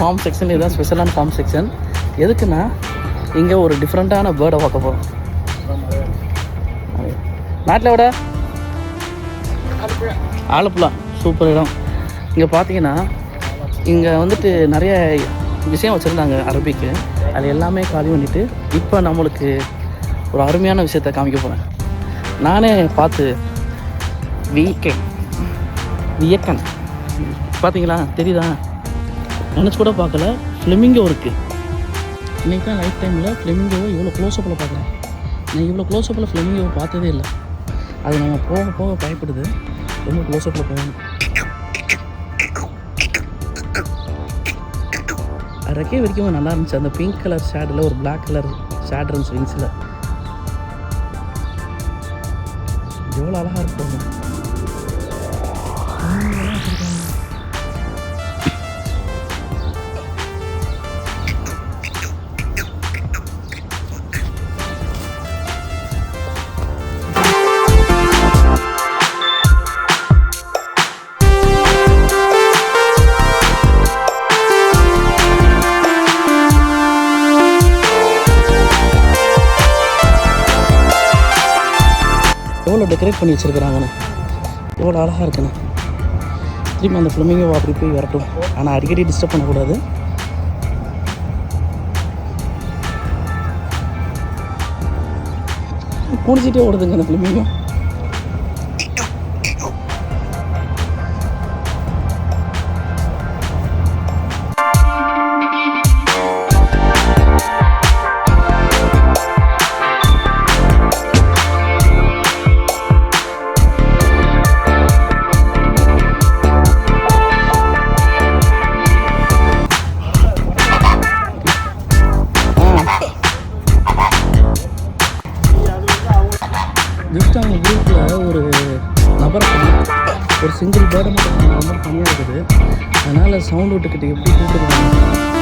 Form section. இதுதான் ஸ்பெஷலான form section. எதுக்குன்னா இங்கே ஒரு டிஃப்ரெண்ட்டான பேர்டை பார்க்க போகிறோம். நாட்டில் விட ஆலப்புழா சூப்பர் இடம். இங்கே பார்த்தீங்கன்னா இங்கே வந்துட்டு நிறைய விஷயம் வச்சுருந்தாங்க அரபிக்கு. அது எல்லாமே காலி பண்ணிவிட்டு இப்போ நம்மளுக்கு ஒரு அருமையான விஷயத்தை காமிக்க போகிறேன். நானே பார்த்து வியக்கன். பார்த்தீங்களா, தெரியுதா? நினச்சி கூட பார்க்கல. ஃப்ளெமிங்கோ இருக்குது. இன்றைக்கி தான் லைஃப் டைமில் ஃப்ளெமிங்கோவை இவ்வளோ க்ளோஸ்அப்பில் பார்க்குறேன். நான் இவ்வளோ க்ளோஸ்அப்பில் ஃப்ளெமிங்கோவை பார்த்ததே இல்லை. அது நம்ம போக போக பயப்படுது. ரொம்ப க்ளோஸ்அப்பில் போகணும். ரெக்கே வரைக்கும் நல்லா இருந்துச்சு. அந்த பிங்க் கலர் ஷேடில் ஒரு பிளாக் கலர் ஷேட் இருந்துச்சு விங்ஸில். எவ்வளோ அழகாக இருப்பாங்க. எவ்வளோ டெக்கரேட் பண்ணி வச்சுருக்குறாங்கண்ணே, எவ்வளோ அழகாக இருக்குண்ணே. திரும்பி அந்த ஃப்ளெமிங்கோ அப்படி போய் வரட்டும். ஆனால் அடிக்கடி டிஸ்டர்ப் பண்ணக்கூடாது. குடிச்சிட்டே ஓடுதுங்க அந்த ஃப்ளெமிங்கோ. ஜஸ்ட் அவங்க குரூப்பில் ஒரு நபரை ஒரு சிங்கிள் பேர்டை மட்டும் நம்பர் தனியாக இருக்குது. அதனால் சவுண்ட் விட்டுக்கிட்டு எப்படி கூப்பிட்டு